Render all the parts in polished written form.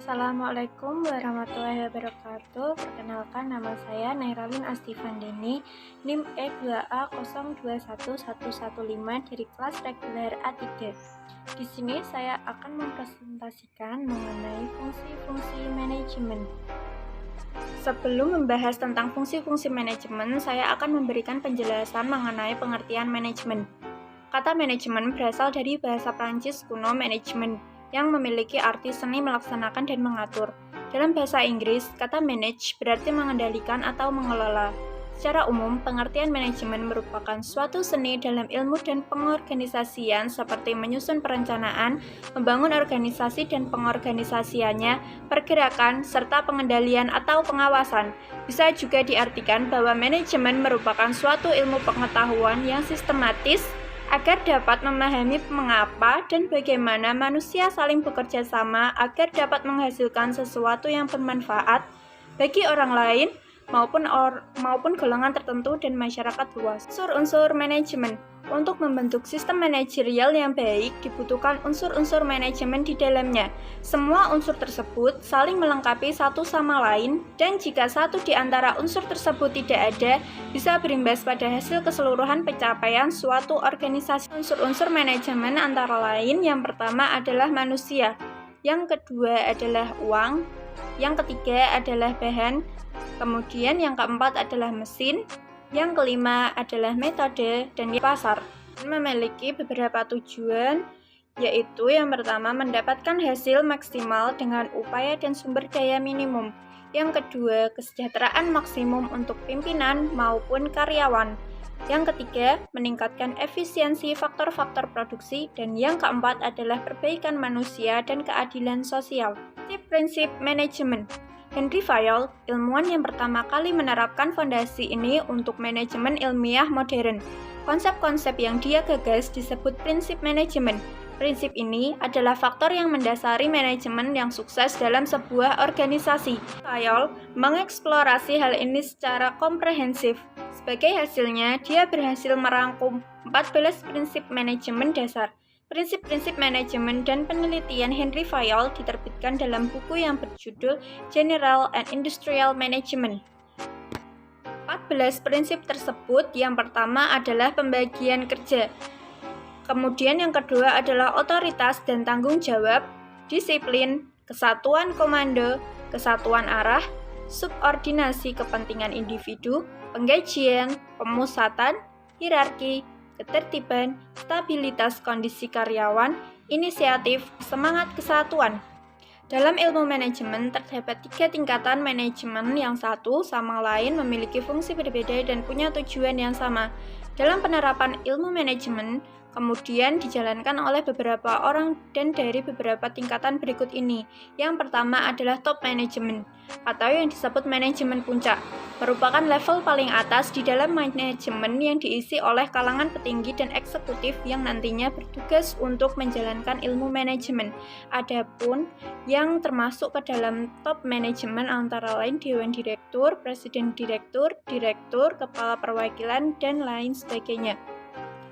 Assalamualaikum warahmatullahi wabarakatuh. Perkenalkan, nama saya Nairalin Astifandini, NIM E2A021115 dari kelas reguler A3. Di sini saya akan mempresentasikan mengenai fungsi-fungsi manajemen. Sebelum membahas tentang fungsi-fungsi manajemen, saya akan memberikan penjelasan mengenai pengertian manajemen. Kata manajemen berasal dari bahasa Prancis kuno manajemen, yang memiliki arti seni melaksanakan dan mengatur. Dalam bahasa Inggris, kata manage berarti mengendalikan atau mengelola. Secara umum, pengertian manajemen merupakan suatu seni dalam ilmu dan pengorganisasian seperti menyusun perencanaan, membangun organisasi dan pengorganisasiannya, pergerakan, serta pengendalian atau pengawasan. Bisa juga diartikan bahwa manajemen merupakan suatu ilmu pengetahuan yang sistematis, agar dapat memahami mengapa dan bagaimana manusia saling bekerja sama agar dapat menghasilkan sesuatu yang bermanfaat bagi orang lain maupun golongan tertentu dan masyarakat luas. Unsur-unsur manajemen. Untuk membentuk sistem manajerial yang baik dibutuhkan unsur-unsur manajemen di dalamnya. Semua unsur tersebut saling melengkapi satu sama lain, dan jika satu di antara unsur tersebut tidak ada, bisa berimbas pada hasil keseluruhan pencapaian suatu organisasi. Unsur-unsur manajemen antara lain, yang pertama adalah manusia, yang kedua adalah uang, yang ketiga adalah bahan, kemudian yang keempat adalah mesin, yang kelima adalah metode, dan pasar. Memiliki beberapa tujuan, yaitu yang pertama mendapatkan hasil maksimal dengan upaya dan sumber daya minimum. Yang kedua, kesejahteraan maksimum untuk pimpinan maupun karyawan. Yang ketiga, meningkatkan efisiensi faktor-faktor produksi, dan yang keempat adalah perbaikan manusia dan keadilan sosial. Prinsip manajemen. Henry Fayol, ilmuwan yang pertama kali menerapkan fondasi ini untuk manajemen ilmiah modern. Konsep-konsep yang dia gagas disebut prinsip manajemen. Prinsip ini adalah faktor yang mendasari manajemen yang sukses dalam sebuah organisasi. Fayol mengeksplorasi hal ini secara komprehensif. Sebagai hasilnya, dia berhasil merangkum 14 prinsip manajemen dasar. Prinsip-prinsip manajemen dan penelitian Henry Fayol diterbitkan dalam buku yang berjudul General and Industrial Management. 14 prinsip tersebut, yang pertama adalah pembagian kerja. Kemudian yang kedua adalah otoritas dan tanggung jawab, disiplin, kesatuan komando, kesatuan arah, subordinasi kepentingan individu, penggajian, pemusatan, hierarki, ketertiban, stabilitas kondisi karyawan, inisiatif, semangat kesatuan. Dalam ilmu manajemen terdapat 3 tingkatan manajemen, yang satu sama lain memiliki fungsi berbeda dan punya tujuan yang sama. Dalam penerapan ilmu manajemen, kemudian dijalankan oleh beberapa orang dan dari beberapa tingkatan berikut ini. Yang pertama adalah top management, atau yang disebut manajemen puncak, merupakan level paling atas di dalam manajemen yang diisi oleh kalangan petinggi dan eksekutif yang nantinya bertugas untuk menjalankan ilmu manajemen. Adapun yang termasuk ke dalam top manajemen antara lain dewan direktur, presiden direktur, direktur, kepala perwakilan, dan lain sebagainya.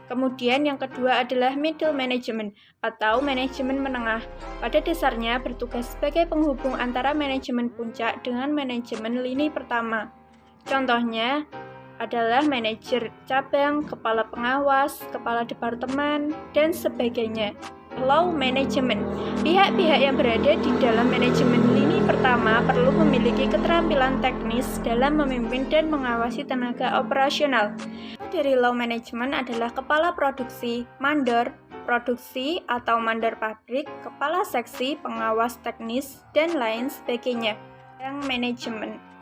Kemudian yang kedua adalah middle management atau manajemen menengah. Pada dasarnya bertugas sebagai penghubung antara manajemen puncak dengan manajemen lini pertama. Contohnya adalah manajer cabang, kepala pengawas, kepala departemen, dan sebagainya. Low management. Pihak-pihak yang berada di dalam manajemen lini pertama perlu memiliki keterampilan teknis dalam memimpin dan mengawasi tenaga operasional. Dari low management adalah kepala produksi, mandor produksi atau mandor pabrik, kepala seksi, pengawas teknis, dan lain sebagainya. Yang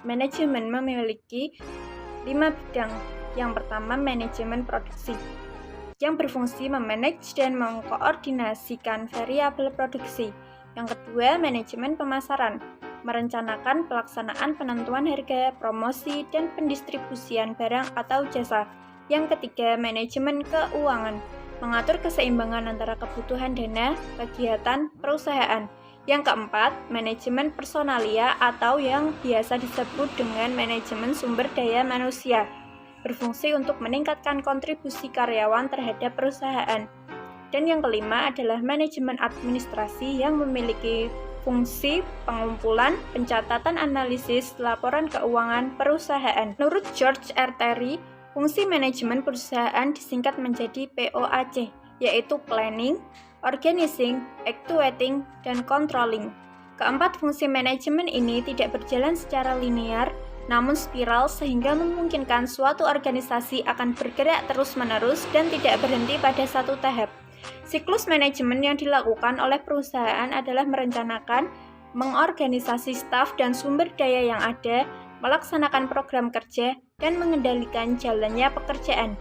manajemen memiliki 5 bidang. Yang pertama, manajemen produksi, yang berfungsi memanage dan mengkoordinasikan variabel produksi. Yang kedua, manajemen pemasaran, merencanakan pelaksanaan penentuan harga, promosi, dan pendistribusian barang atau jasa. Yang ketiga, manajemen keuangan, mengatur keseimbangan antara kebutuhan dana, kegiatan, perusahaan. Yang keempat, manajemen personalia atau yang biasa disebut dengan manajemen sumber daya manusia, berfungsi untuk meningkatkan kontribusi karyawan terhadap perusahaan. Dan yang kelima adalah manajemen administrasi yang memiliki fungsi pengumpulan, pencatatan, analisis, laporan keuangan perusahaan. Menurut George R. Terry, fungsi manajemen perusahaan disingkat menjadi POAC, yaitu planning, organizing, actuating, dan controlling. Keempat fungsi manajemen ini tidak berjalan secara linear, namun spiral sehingga memungkinkan suatu organisasi akan bergerak terus-menerus dan tidak berhenti pada satu tahap. Siklus manajemen yang dilakukan oleh perusahaan adalah merencanakan, mengorganisasi staf dan sumber daya yang ada, melaksanakan program kerja, dan mengendalikan jalannya pekerjaan.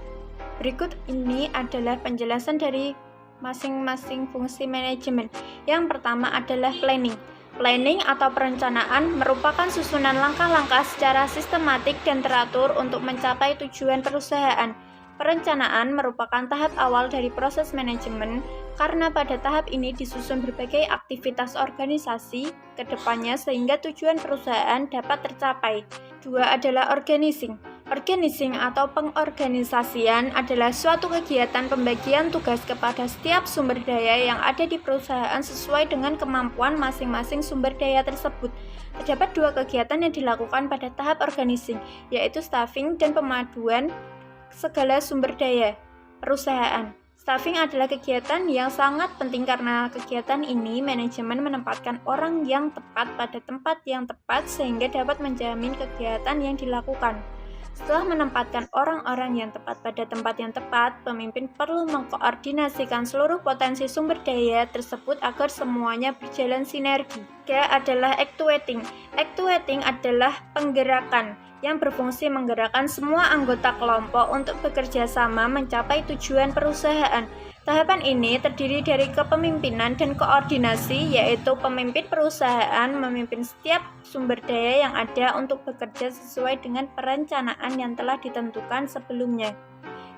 Berikut ini adalah penjelasan dari masing-masing fungsi manajemen. Yang pertama adalah planning. Planning atau perencanaan merupakan susunan langkah-langkah secara sistematik dan teratur untuk mencapai tujuan perusahaan. Perencanaan merupakan tahap awal dari proses manajemen karena pada tahap ini disusun berbagai aktivitas organisasi ke depannya sehingga tujuan perusahaan dapat tercapai. Dua adalah organizing. Organizing atau pengorganisasian adalah suatu kegiatan pembagian tugas kepada setiap sumber daya yang ada di perusahaan sesuai dengan kemampuan masing-masing sumber daya tersebut. Terdapat dua kegiatan yang dilakukan pada tahap organizing, yaitu staffing dan pemaduan segala sumber daya perusahaan. Staffing adalah kegiatan yang sangat penting karena kegiatan ini manajemen menempatkan orang yang tepat pada tempat yang tepat sehingga dapat menjamin kegiatan yang dilakukan. Setelah menempatkan orang-orang yang tepat pada tempat yang tepat, pemimpin perlu mengkoordinasikan seluruh potensi sumber daya tersebut agar semuanya berjalan sinergi. Ketiga adalah actuating. Actuating adalah penggerakan yang berfungsi menggerakkan semua anggota kelompok untuk bekerja sama mencapai tujuan perusahaan. Tahapan ini terdiri dari kepemimpinan dan koordinasi, yaitu pemimpin perusahaan memimpin setiap sumber daya yang ada untuk bekerja sesuai dengan perencanaan yang telah ditentukan sebelumnya,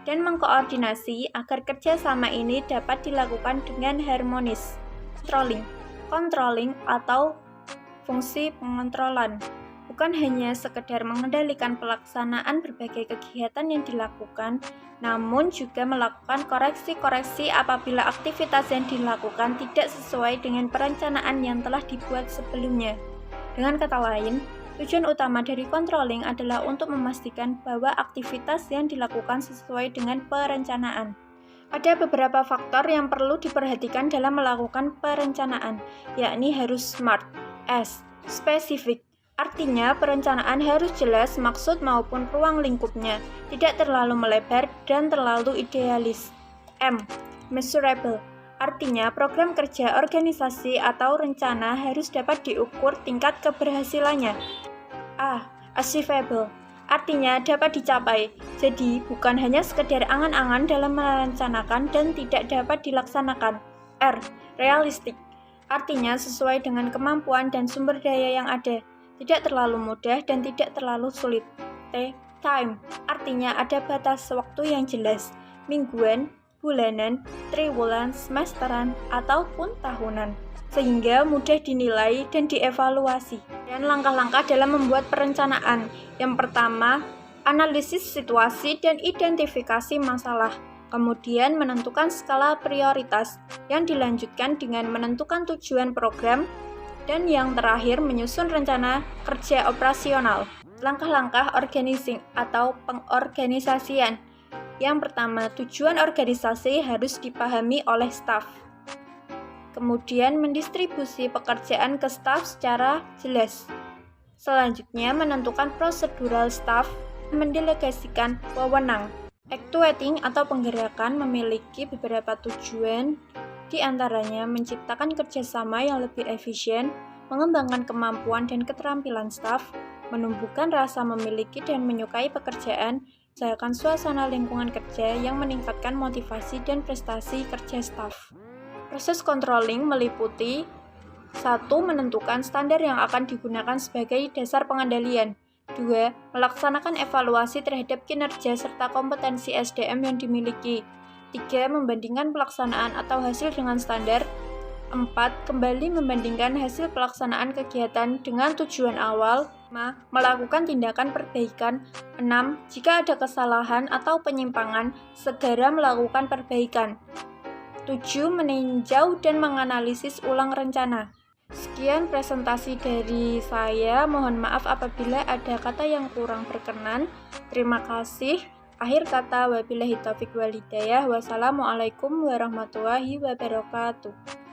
dan mengkoordinasi agar kerjasama ini dapat dilakukan dengan harmonis. Controlling atau fungsi pengontrolan bukan hanya sekedar mengendalikan pelaksanaan berbagai kegiatan yang dilakukan, namun juga melakukan koreksi-koreksi apabila aktivitas yang dilakukan tidak sesuai dengan perencanaan yang telah dibuat sebelumnya. Dengan kata lain, tujuan utama dari controlling adalah untuk memastikan bahwa aktivitas yang dilakukan sesuai dengan perencanaan. Ada beberapa faktor yang perlu diperhatikan dalam melakukan perencanaan, yakni harus SMART. S. Spesifik. Artinya, perencanaan harus jelas maksud maupun ruang lingkupnya, tidak terlalu melebar dan terlalu idealis. M. Measurable. Artinya, program kerja organisasi atau rencana harus dapat diukur tingkat keberhasilannya. A. Achievable. Artinya, dapat dicapai. Jadi, bukan hanya sekedar angan-angan dalam merencanakan dan tidak dapat dilaksanakan. R. Realistic. Artinya, sesuai dengan kemampuan dan sumber daya yang ada. Tidak terlalu mudah dan tidak terlalu sulit. T. Time. Artinya ada batas waktu yang jelas, mingguan, bulanan, triwulan, semesteran, ataupun tahunan, sehingga mudah dinilai dan dievaluasi. Dan langkah-langkah dalam membuat perencanaan. Yang pertama, analisis situasi dan identifikasi masalah. Kemudian menentukan skala prioritas, yang dilanjutkan dengan menentukan tujuan program, dan yang terakhir menyusun rencana kerja operasional. Langkah-langkah organizing atau pengorganisasian. Yang pertama, tujuan organisasi harus dipahami oleh staf. Kemudian mendistribusi pekerjaan ke staf secara jelas. Selanjutnya menentukan prosedural staf, mendelegasikan wewenang. Actuating atau penggerakan memiliki beberapa tujuan, di antaranya menciptakan kerjasama yang lebih efisien, mengembangkan kemampuan dan keterampilan staf, menumbuhkan rasa memiliki dan menyukai pekerjaan, menciptakan suasana lingkungan kerja yang meningkatkan motivasi dan prestasi kerja staf. Proses controlling meliputi 1. Menentukan standar yang akan digunakan sebagai dasar pengendalian. 2. Melaksanakan evaluasi terhadap kinerja serta kompetensi SDM yang dimiliki. 3. Membandingkan pelaksanaan atau hasil dengan standar. 4. Kembali membandingkan hasil pelaksanaan kegiatan dengan tujuan awal. 5. Melakukan tindakan perbaikan. 6. Jika ada kesalahan atau penyimpangan, segera melakukan perbaikan. 7. Meninjau dan menganalisis ulang rencana. Sekian presentasi dari saya. Mohon maaf apabila ada kata yang kurang berkenan. Terima kasih. Akhir kata, wabillahi taufiq wal hidayah. Wassalamualaikum warahmatullahi wabarakatuh.